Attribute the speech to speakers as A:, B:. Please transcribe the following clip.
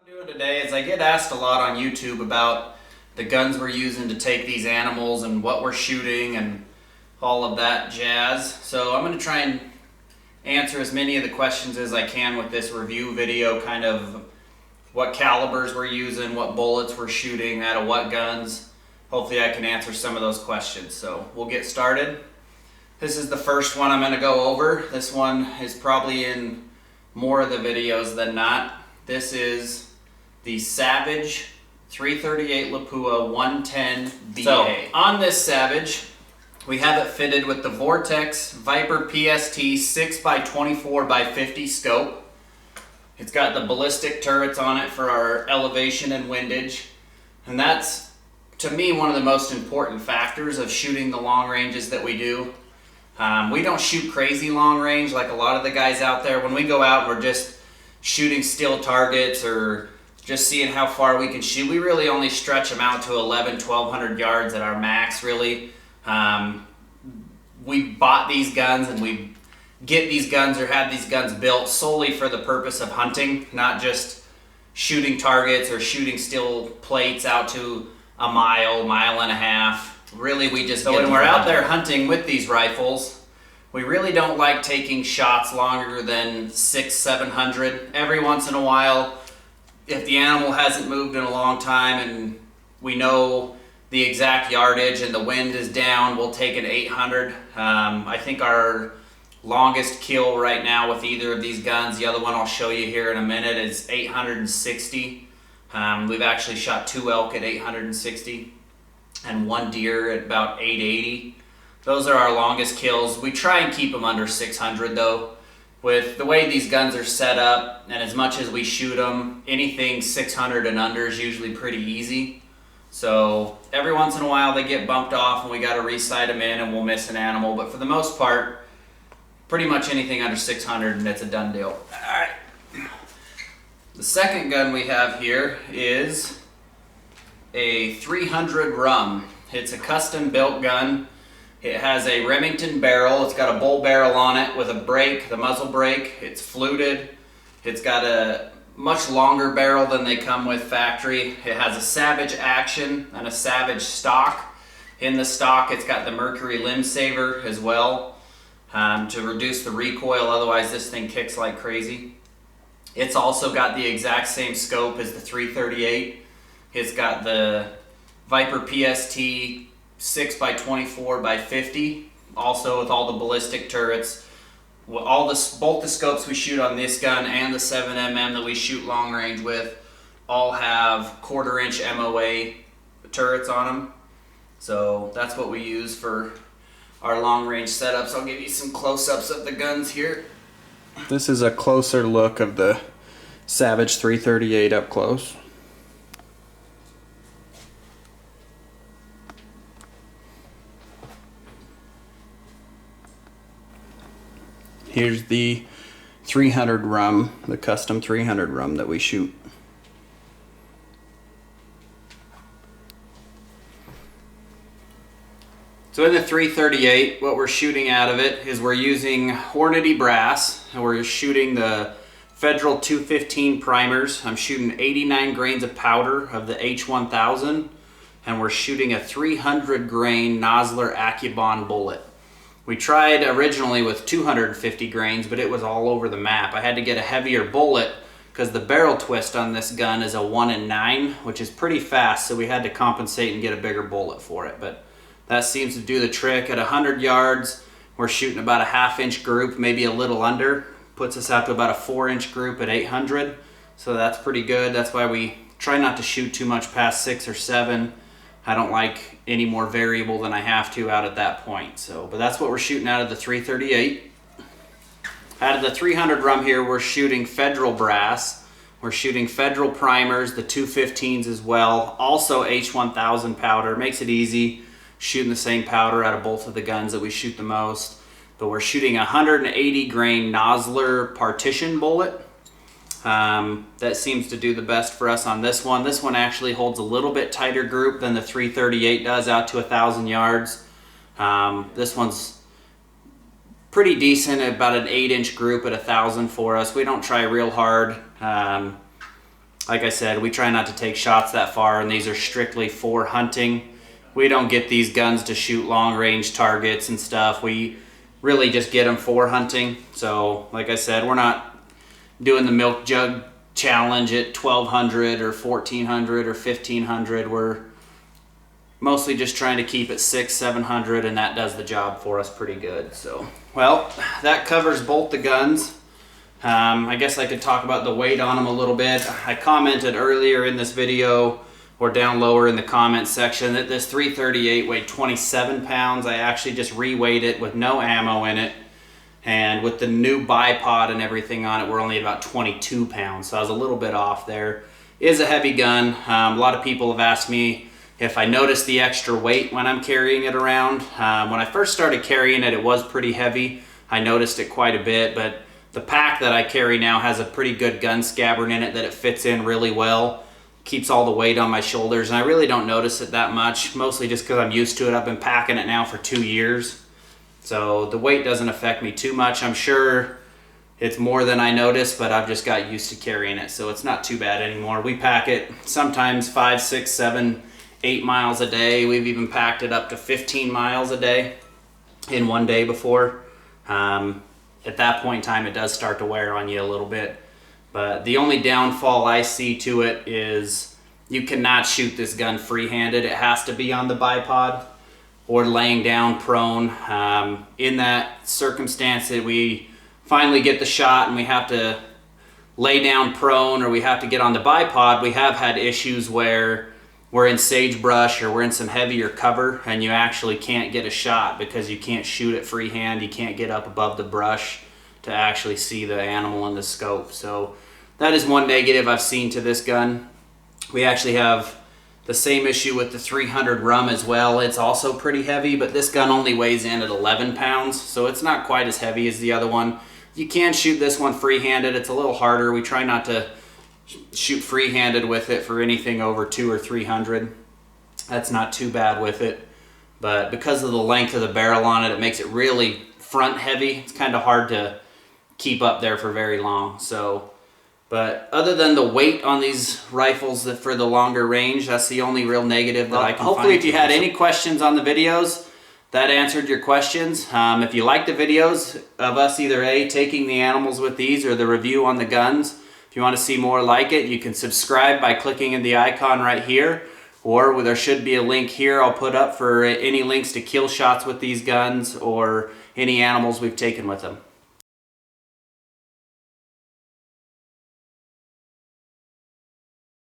A: Doing today is I get asked a lot on YouTube about the guns we're using to take these animals and what we're shooting and all of that jazz. So I'm going to try and answer as many of the questions as I can with this review video, kind of what calibers we're using, what bullets we're shooting out of what guns. Hopefully I can answer some of those questions. So we'll get started. This is the first one I'm going to go over. This one is probably in more of the videos than not. This is the Savage 338 Lapua 110 BA. So on this Savage, we have it fitted with the Vortex Viper PST 6x24x50 scope. It's got the ballistic turrets on it for our elevation and windage. And that's, to me, one of the most important factors of shooting the long ranges that we do. We don't shoot crazy long range like a lot of the guys out there. When we go out, we're just shooting still targets or just seeing how far we can shoot. We really only stretch them out to 1,200 yards at our max, really. We bought these guns and we get these guns or have these guns built solely for the purpose of hunting, not just shooting targets or shooting still plates out to a mile, mile and a half. Really, we just when we're out there hunting with these rifles, we really don't like taking shots longer than 600-700. Every once in a while, if the animal hasn't moved in a long time and we know the exact yardage and the wind is down, we'll take an 800. I think our longest kill right now with either of these guns, the other one I'll show you here in a minute, is 860. We've actually shot 2 elk at 860 and 1 deer at about 880. Those are our longest kills. We try and keep them under 600 though. With the way these guns are set up, and as much as we shoot them, anything 600 and under is usually pretty easy. So every once in a while they get bumped off and we got to re-sight them in and we'll miss an animal. But for the most part, pretty much anything under 600 and it's a done deal. All right. The second gun we have here is a 300 Rum. It's a custom built gun. It has a Remington barrel. It's got a bull barrel on it with a brake, the muzzle brake. It's fluted. It's got a much longer barrel than they come with factory. It has a Savage action and a Savage stock. In the stock, it's got the Mercury limb saver as well to reduce the recoil. Otherwise, this thing kicks like crazy. It's also got the exact same scope as the 338. It's got the Viper PST 6x24x50, also with all the ballistic turrets. Both the scopes we shoot on this gun and the 7mm that we shoot long range with all have 1/4 inch MOA turrets on them. So that's what we use for our long range setups. I'll give you some close-ups of the guns here. This is a closer look of the Savage 338 up close. Here's the 300 Rum, the custom 300 Rum that we shoot. So in the 338, what we're shooting out of it is we're using Hornady brass, and we're shooting the Federal 215 primers. I'm shooting 89 grains of powder of the H1000, and we're shooting a 300 grain Nosler Accubon bullet. We tried originally with 250 grains, but it was all over the map. I had to get a heavier bullet because the barrel twist on this gun is a 1 in 9, which is pretty fast, so we had to compensate and get a bigger bullet for it. But that seems to do the trick. At 100 yards, we're shooting about a 1/2 inch group, maybe a little under. Puts us out to about a 4 inch group at 800, so that's pretty good. That's why we try not to shoot too much past 6 or 7. I don't like any more variable than I have to out at that point. So, but that's what we're shooting out of the 338. Out of the 300 Rum here, we're shooting Federal brass. We're shooting Federal primers, the 215s as well. Also H1000 powder. Makes it easy shooting the same powder out of both of the guns that we shoot the most. But we're shooting a 180 grain Nosler partition bullet. That seems to do the best for us on this one. This one actually holds a little bit tighter group than the 338 does out to 1,000 yards. This one's pretty decent, about an 8 inch group at 1,000 for us. We don't try real hard. like I said, we try not to take shots that far, and these are strictly for hunting. We don't get these guns to shoot long range targets and stuff. We really just get them for hunting. So like I said, we're not doing the milk jug challenge at 1200 or 1400 or 1500. We're mostly just trying to keep it 600-700, and that does the job for us pretty good. So, well, that covers both the guns. I guess I could talk about the weight on them a little bit. I commented earlier in this video, or down lower in the comments section, that this 338 weighed 27 pounds. I actually just re-weighed it with no ammo in it, and with the new bipod and everything on it, we're only about 22 pounds, so I was a little bit off there. It is a heavy gun. A lot of people have asked me if I notice the extra weight when I'm carrying it around. When I first started carrying it, it was pretty heavy. I noticed it quite a bit, but the pack that I carry now has a pretty good gun scabbard in it that it fits in really well. Keeps all the weight on my shoulders, and I really don't notice it that much, mostly just because I'm used to it. I've been packing it now for 2 years. So the weight doesn't affect me too much. I'm sure it's more than I notice, but I've just got used to carrying it, so it's not too bad anymore. We pack it sometimes 5, 6, 7, 8 miles a day. We've even packed it up to 15 miles a day in one day before. At that point in time, it does start to wear on you a little bit. But the only downfall I see to it is you cannot shoot this gun free-handed. It has to be on the bipod or laying down prone. In that circumstance that we finally get the shot and we have to lay down prone or we have to get on the bipod, we have had issues where we're in sagebrush or we're in some heavier cover and you actually can't get a shot because you can't shoot it freehand. You can't get up above the brush to actually see the animal in the scope. So that is one negative I've seen to this gun. We actually have the same issue with the 300 Rum as well. It's also pretty heavy, but this gun only weighs in at 11 pounds, so it's not quite as heavy as the other one. You can shoot this one free-handed. It's a little harder. We try not to shoot free-handed with it for anything over 200 or 300. That's not too bad with it, but because of the length of the barrel on it, it makes it really front heavy. It's kind of hard to keep up there for very long. So, but other than the weight on these rifles for the longer range, that's the only real negative that I can find. Hopefully if you had any questions on the videos, that answered your questions. If you like the videos of us either taking the animals with these or the review on the guns, if you want to see more like it, you can subscribe by clicking in the icon right here, or there should be a link here I'll put up for any links to kill shots with these guns or any animals we've taken with them.